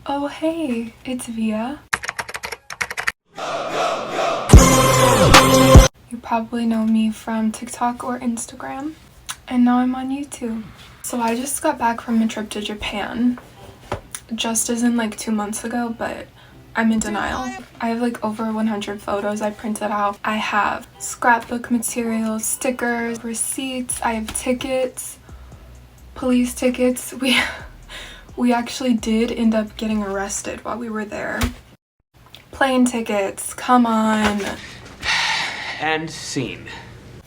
Oh hey, it's Via. You probably know me from TikTok or Instagram, and now I'm on YouTube. So I just got back from a trip to Japan, just as in like 2 months ago, but I'm in denial. I have like over 100 photos I printed out. I have scrapbook materials, stickers, receipts, I have tickets, police tickets. We actually did end up getting arrested while we were there. Plane tickets, come on. And scene.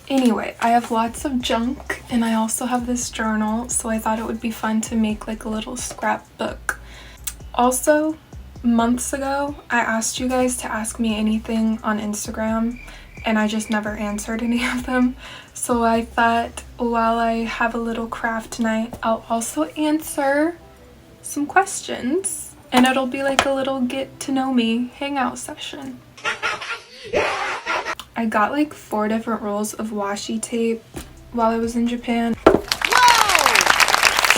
Anyway, I have lots of junk and I also have this journal, so I thought it would be fun to make like a little scrapbook. Also, months ago, I asked you guys to ask me anything on Instagram and I just never answered any of them. So I thought while I have a little craft night, I'll also answer some questions and it'll be like a little get to know me hangout session. I got like 4 different rolls of washi tape while I was in Japan. So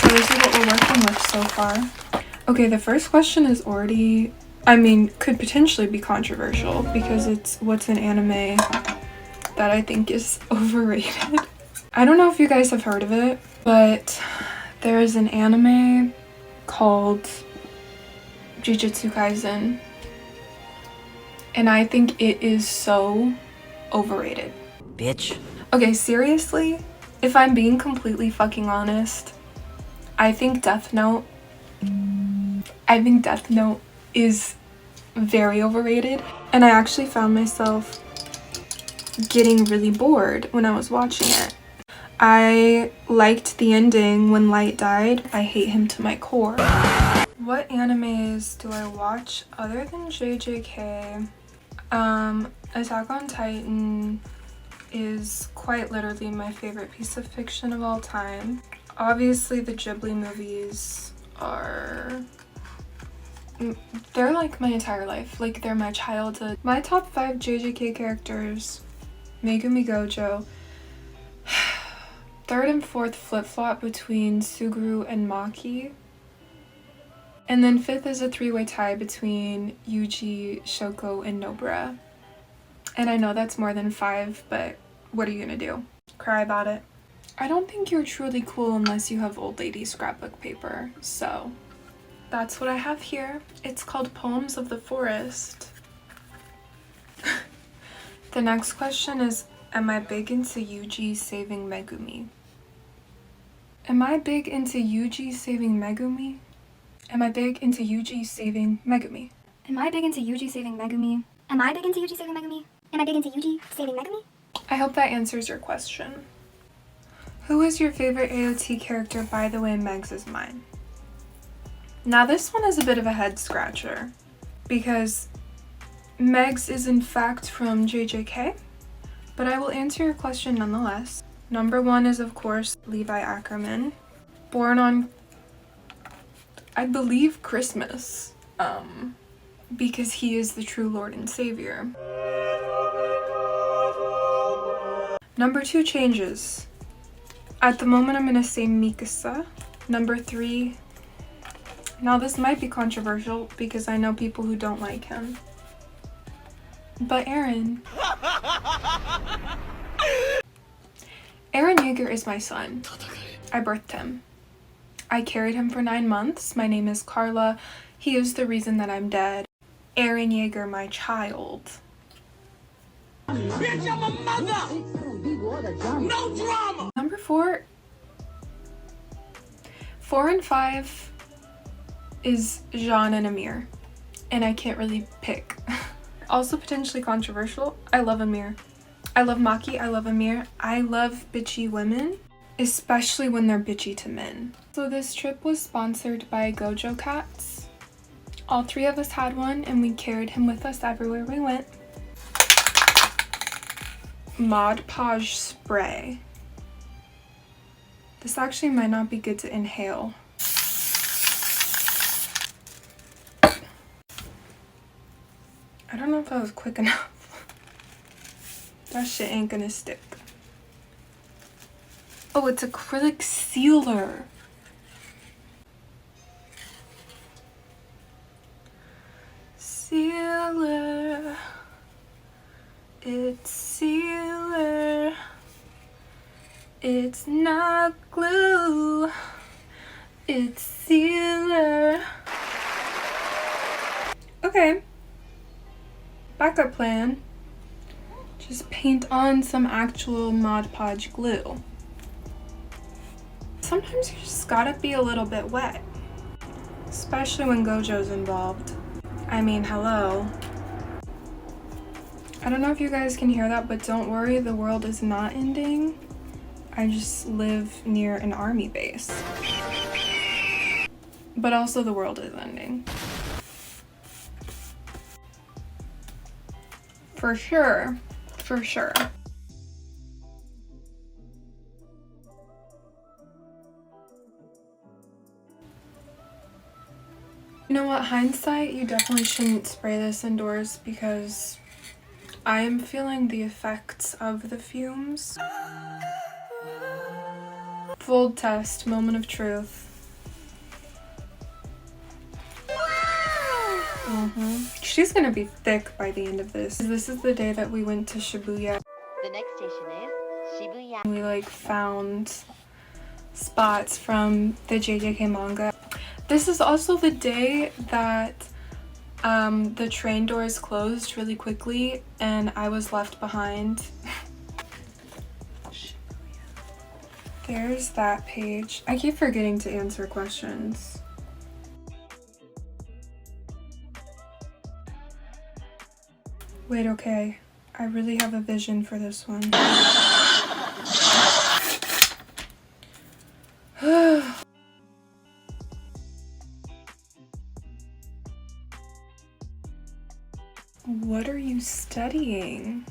this is what we're working with so far. Okay, the first question is already, could potentially be controversial because it's what's an anime that I think is overrated. I don't know if you guys have heard of it, but there is an anime called Jujutsu Kaisen, and I think it is so overrated. Bitch. Okay, seriously, if I'm being completely fucking honest, I think Death Note is very overrated, and I actually found myself getting really bored when I was watching it. I liked the ending when Light died. I hate him to my core. What animes do I watch other than JJK? Attack on Titan is quite literally my favorite piece of fiction of all time. Obviously the Ghibli movies they're like my entire life, like they're my childhood. My top 5 JJK characters: Megumi Gojo. Third and fourth flip-flop between Suguru and Maki. And then 5th is a 3-way tie between Yuji, Shoko, and Nobara. And I know that's more than 5, but what are you gonna do? Cry about it? I don't think you're truly cool unless you have old lady scrapbook paper, so that's what I have here. It's called Poems of the Forest. The next question is, am I big into Yuji saving Megumi? Am I big into Yuji saving Megumi? Am I big into Yuji saving Megumi? Am I big into Yuji saving Megumi? Am I big into Yuji saving Megumi? Am I big into Yuji saving Megumi? I hope that answers your question. Who is your favorite AOT character? By the way, Megs is mine. Now this one is a bit of a head scratcher because Megs is in fact from JJK, but I will answer your question nonetheless. Number 1 is of course Levi Ackerman, born on, I believe, Christmas, because he is the true Lord and Savior. Number 2 changes. At the moment I'm gonna say Mikasa. Number 3, now this might be controversial because I know people who don't like him, but Eren. Eren Yeager is my son. I birthed him. I carried him for 9 months. My name is Carla. He is the reason that I'm dead. Eren Yeager, my child. Bitch, I'm a mother! No drama! Number 4 and 5 is Jean and Amir, and I can't really pick. Also potentially controversial, I love Amir. I love Maki, I love Amir. I love bitchy women, especially when they're bitchy to men. So this trip was sponsored by Gojo Cats. All 3 of us had one and we carried him with us everywhere we went. Mod Podge spray. This actually might not be good to inhale. I don't know if I was quick enough. That shit ain't gonna stick. Oh, it's acrylic sealer. sealer. It's sealer. It's not glue. It's sealer. Okay. Backup plan. Just paint on some actual Mod Podge glue. Sometimes you just gotta be a little bit wet. Especially when Gojo's involved. I mean, hello. I don't know if you guys can hear that, but don't worry, the world is not ending. I just live near an army base. But also the world is ending. For sure. For sure. You know what, hindsight, you definitely shouldn't spray this indoors because I am feeling the effects of the fumes. Fold test, moment of truth. She's gonna be thick by the end of this. This is the day that we went to Shibuya. The next station is Shibuya. We like found spots from the JJK manga. This is also the day that the train doors closed really quickly and I was left behind. There's that page. I keep forgetting to answer questions. Wait, okay. I really have a vision for this one. What are you studying?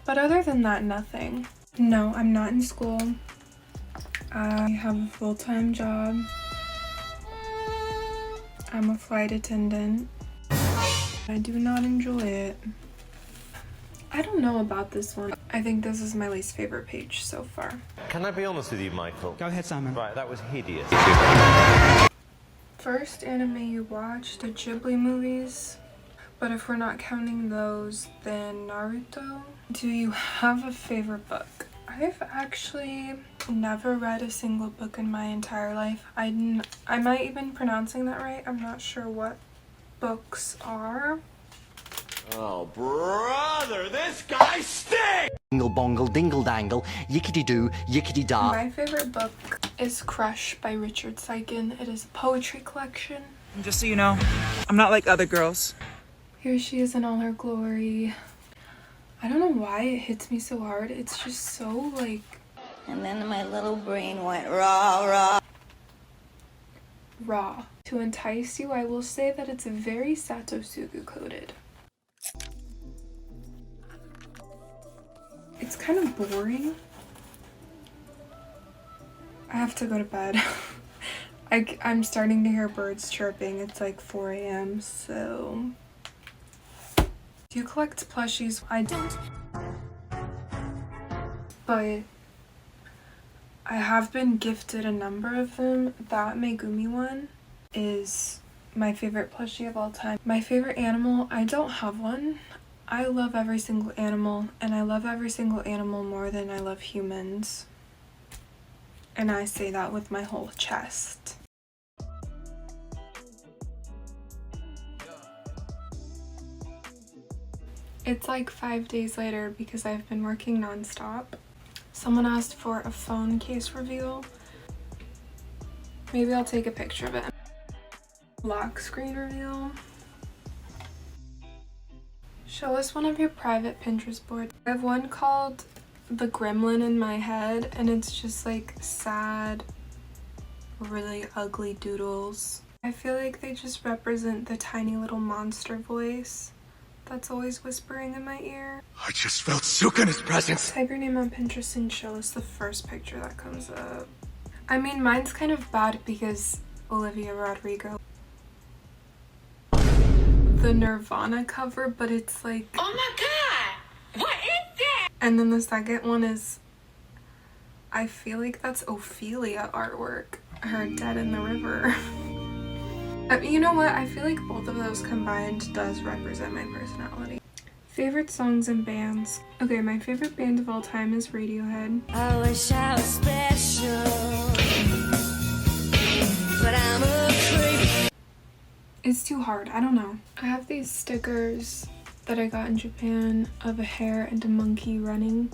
But other than that, nothing. No, I'm not in school. I have a full-time job. I'm a flight attendant. I do not enjoy it. I don't know about this one. I think this is my least favorite page so far. Can I be honest with you, Michael? Go ahead, Simon. Right, that was hideous. First anime you watched, the Ghibli movies. But if we're not counting those, then Naruto. Do you have a favorite book? I've actually never read a single book in my entire life. I might even be pronouncing that right. I'm not sure what books are. Oh, brother, this guy stinks! Dingle bongle dingle dangle, yickety doo, yickety da. My favorite book is Crush by Richard Seiken. It is a poetry collection. Just so you know, I'm not like other girls. Here she is in all her glory. I don't know why it hits me so hard. It's just so like... And then my little brain went raw. raw. To entice you, I will say that it's very Satosugu coded. It's kind of boring. I have to go to bed. I'm starting to hear birds chirping. It's like 4 a.m. so... Do you collect plushies? I don't. But I have been gifted a number of them. That Megumi one is my favorite plushie of all time. My favorite animal, I don't have one. I love every single animal, and I love every single animal more than I love humans. And I say that with my whole chest. It's like 5 days later because I've been working non-stop. Someone asked for a phone case reveal. Maybe I'll take a picture of it. Lock screen reveal. Show us one of your private Pinterest boards. I have one called The Gremlin in My Head, and it's just like sad, really ugly doodles. I feel like they just represent the tiny little monster voice that's always whispering in my ear. I just felt Sukuna's presence. Type your name on Pinterest and show us the first picture that comes up. I mean, mine's kind of bad because Olivia Rodrigo. The Nirvana cover, but it's like... Oh my god! What is that? And then the second one is... I feel like that's Ophelia artwork. Her dead in the river. You know what? I feel like both of those combined does represent my personality. Favorite songs and bands. Okay, my favorite band of all time is Radiohead. I wish I was special, but I'm a creep. It's too hard. I don't know. I have these stickers that I got in Japan of a hare and a monkey running,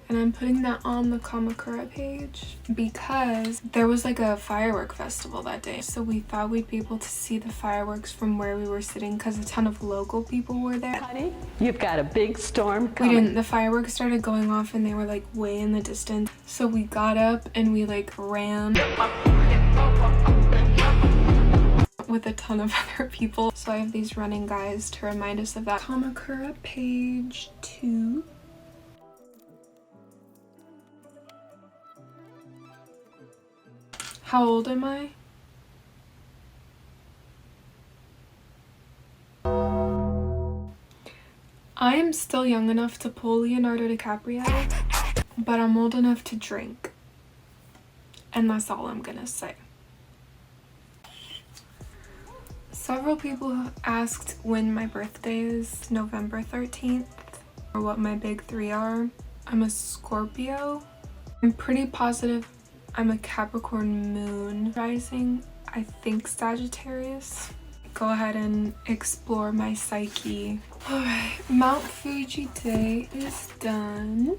and I'm putting that on the Kamakura page because there was like a firework festival that day, so we thought we'd be able to see the fireworks from where we were sitting because a ton of local people were there. Honey, you've got a big storm We coming. didn't. The fireworks started going off and they were like way in the distance, so we got up and we like ran with a ton of other people. So I have these running guys to remind us of that. Kamakura page 2. How old am I? I am still young enough to pull Leonardo DiCaprio, but I'm old enough to drink. And that's all I'm gonna say. Several people asked when my birthday is, November 13th, or what my big three are. I'm a Scorpio. I'm pretty positive I'm a Capricorn moon rising. I think Sagittarius. Go ahead and explore my psyche. Alright, Mount Fuji Day is done.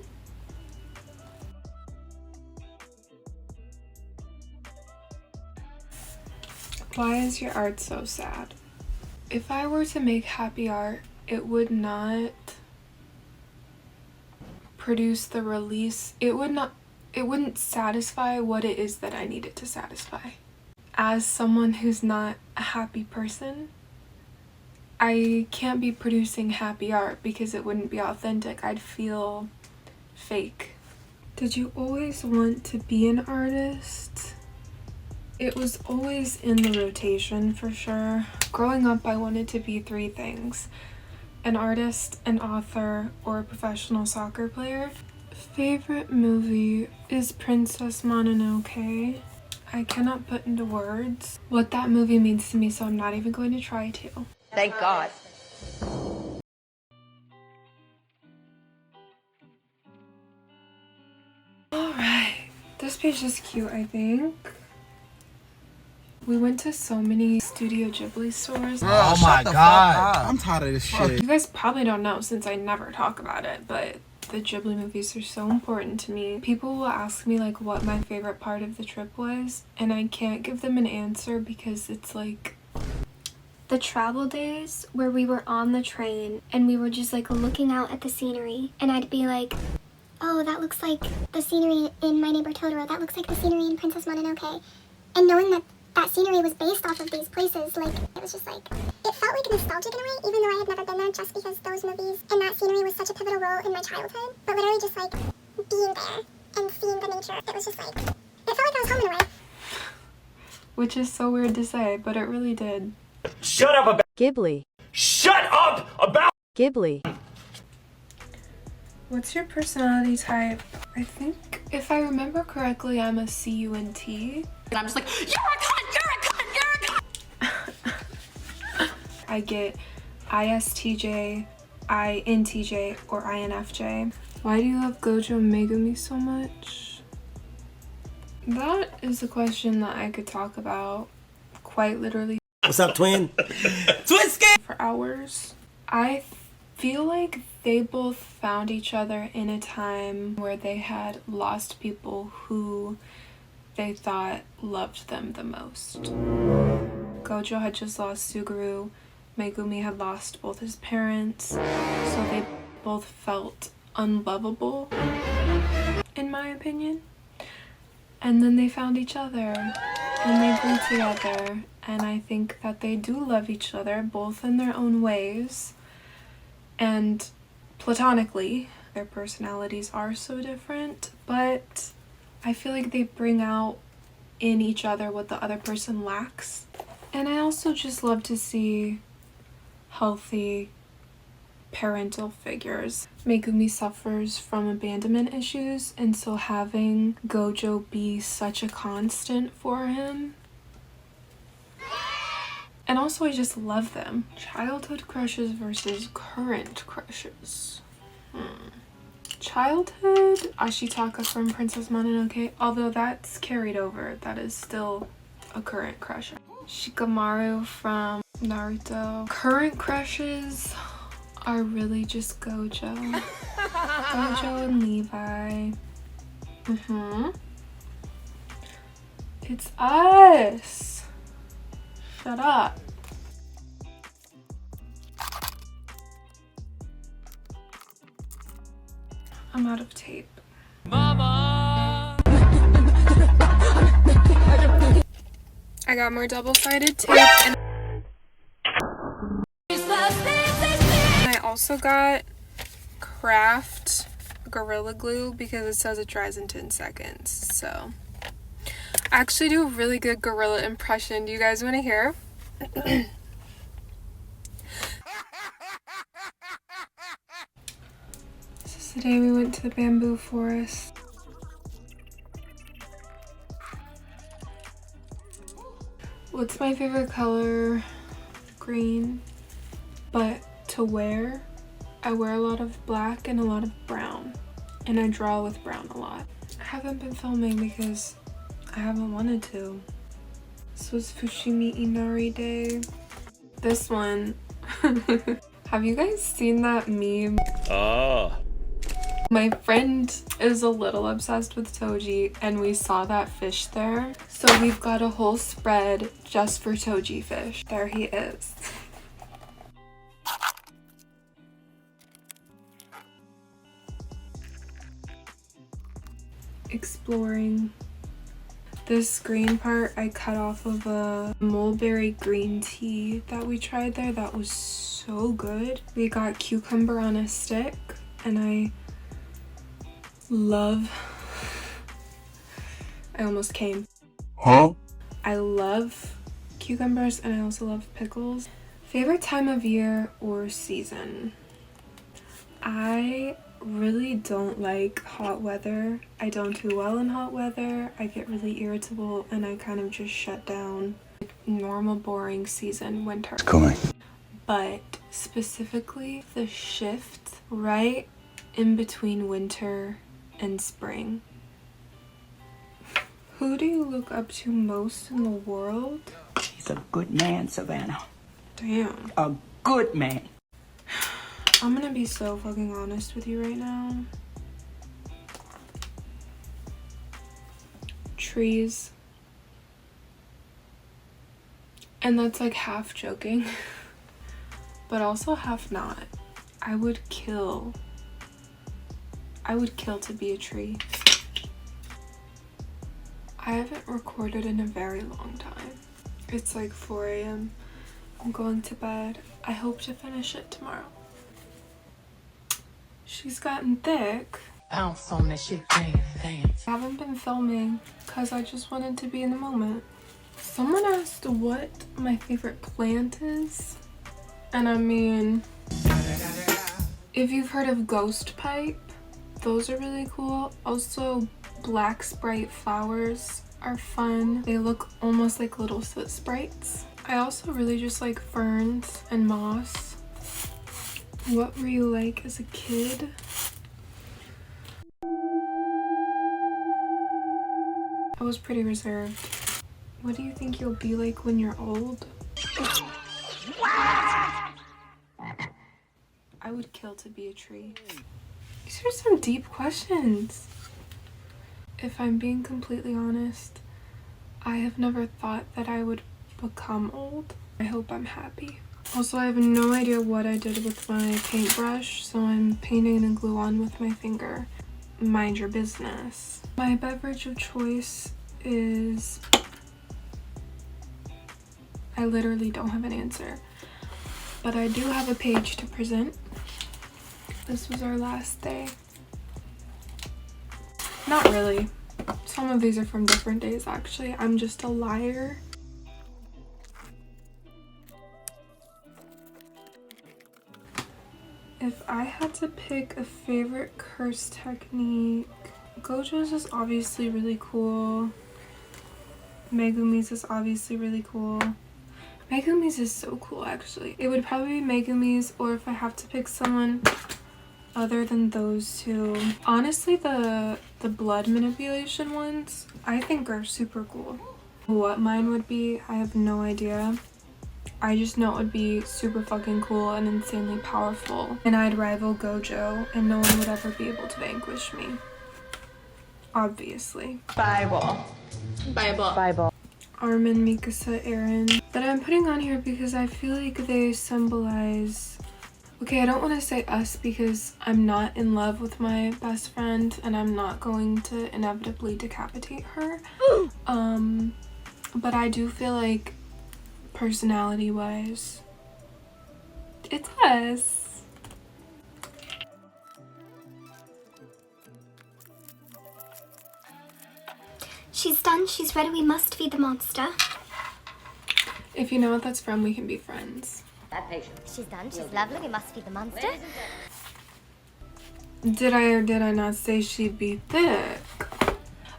Why is your art so sad? If I were to make happy art, it would not produce the release. It wouldn't satisfy what it is that I need it to satisfy. As someone who's not a happy person, I can't be producing happy art because it wouldn't be authentic. I'd feel fake. Did you always want to be an artist? It was always in the rotation for sure. Growing up, I wanted to be 3 things: an artist, an author, or a professional soccer player. Favorite movie is Princess Mononoke. I cannot put into words what that movie means to me, so I'm not even going to try to. Thank God. Alright, this page is cute, I think. We went to so many Studio Ghibli stores. Oh my god. I'm tired of this shit. You guys probably don't know since I never talk about it, but the Ghibli movies are so important to me. People will ask me like what my favorite part of the trip was, and I can't give them an answer because it's like The travel days where we were on the train and we were just like looking out at the scenery, and I'd be like, oh, that looks like the scenery in My Neighbor Totoro, that looks like the scenery in Princess Mononoke. And knowing that that scenery was based off of these places, like, it was just like, it felt like nostalgic in a way, even though I had never been there, just because those movies and that scenery was such a pivotal role in my childhood. But literally just like being there and seeing the nature, it was just like, it felt like I was home in a way. which is so weird to say, but it really did. Shut up about Ghibli. Shut up about Ghibli. What's your personality type? I think if I remember correctly, I'm a CUNT. And I'm just like, you're a cunt, you're a cunt, you're a cunt. I get ISTJ, INTJ, or INFJ. Why do you love Gojo Megumi so much? That is a question that I could talk about quite literally. What's up, twin? For hours. I feel like they both found each other in a time where they had lost people who they thought loved them the most. Gojo had just lost Suguru. Megumi had lost both his parents, so they both felt unlovable, in my opinion. And then they found each other, and they grew together, and I think that they do love each other, both in their own ways, and platonically. Their personalities are so different, but I feel like they bring out in each other what the other person lacks. And I also just love to see healthy parental figures. Megumi suffers from abandonment issues, and so having Gojo be such a constant for him And also I just love them. Childhood crushes versus current crushes. Childhood, Ashitaka from Princess Mononoke, although that's carried over. That is still a current crush. Shikamaru from Naruto. Current crushes are really just Gojo. Gojo and Levi. It's us. Shut up. I'm out of tape. Mama! I got more double-sided tape and I also got Craft Gorilla Glue because it says it dries in 10 seconds. So I actually do a really good gorilla impression. Do you guys want to hear? Today we went to the bamboo forest. What's my favorite color? Green. But to wear, I wear a lot of black and a lot of brown. And I draw with brown a lot. I haven't been filming because I haven't wanted to. This was Fushimi Inari Day. This one. Have you guys seen that meme? My friend is a little obsessed with Toji and we saw that fish there. So we've got a whole spread just for Toji fish. There he is. Exploring. This green part I cut off of a mulberry green tea that we tried there. That was so good. We got cucumber on a stick and I almost came. Huh? I love cucumbers and I also love pickles. Favorite time of year or season? I really don't like hot weather. I don't do well in hot weather. I get really irritable and I kind of just shut down. Normal boring season, winter. Coming. But specifically the shift right in between winter and spring. Who do you look up to most in the world? He's a good man, Savannah. Damn. A good man. I'm gonna be so fucking honest with you right now. Trees. And that's like half joking, but also half not. I would kill to be a tree. I haven't recorded in a very long time. It's like 4 a.m. I'm going to bed. I hope to finish it tomorrow. She's gotten thick. Bounce on that shit, dance. I haven't been filming because I just wanted to be in the moment. Someone asked what my favorite plant is. And I mean, if you've heard of ghost pipe, those are really cool. Also, black sprite flowers are fun. They look almost like little soot sprites. I also really just like ferns and moss. What were you like as a kid? I was pretty reserved. What do you think you'll be like when you're old? I would kill to be a tree. These are some deep questions. If I'm being completely honest, I have never thought that I would become old. I hope I'm happy. Also, I have no idea what I did with my paintbrush, so I'm painting and glue on with my finger. Mind your business. My beverage of choice is... I literally don't have an answer, but I do have a page to present. This was our last day. Not really. Some of these are from different days, actually. I'm just a liar. If I had to pick a favorite curse technique, Gojo's is obviously really cool. Megumi's is obviously really cool. Megumi's is so cool, actually. It would probably be Megumi's, or if I have to pick someone other than those two. Honestly, the blood manipulation ones, I think are super cool. What mine would be, I have no idea. I just know it would be super fucking cool and insanely powerful. And I'd rival Gojo, and no one would ever be able to vanquish me. Obviously. Bible. Armin, Mikasa, Eren. That I'm putting on here because I feel like they symbolize... Okay, I don't want to say us because I'm not in love with my best friend and I'm not going to inevitably decapitate her. But I do feel like personality-wise, it's us. She's done. She's ready. We must feed the monster. If you know what that's from, we can be friends. She's done. She's lovely. We must feed the monster. Did I or did I not say she'd be thick?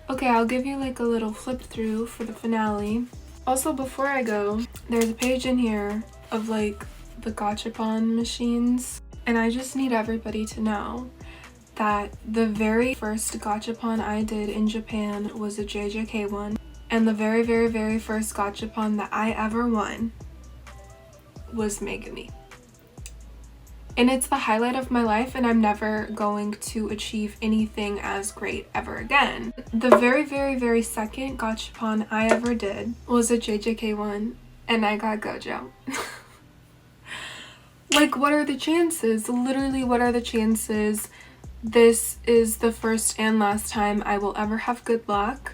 Okay, I'll give you like a little flip through for the finale. Also, before I go, there's a page in here of like the gachapon machines. And I just need everybody to know that the very first gachapon I did in Japan was a JJK one. And the very, very, very first gachapon that I ever won was Megumi. And it's the highlight of my life, and I'm never going to achieve anything as great ever again. The very, very, very second gachapon I ever did was a JJK one, and I got Gojo. Like, what are the chances? Literally, what are the chances? This is the first and last time I will ever have good luck.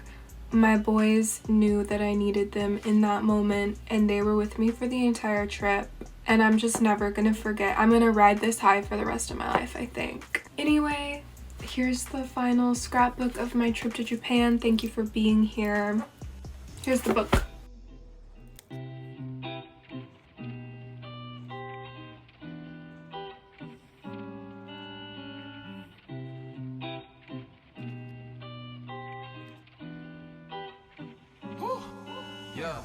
My boys knew that I needed them in that moment, and they were with me for the entire trip. And I'm just never gonna forget. I'm gonna ride this high for the rest of my life, I think. Anyway, here's the final scrapbook of my trip to Japan. Thank you for being here. Here's the book. Yeah.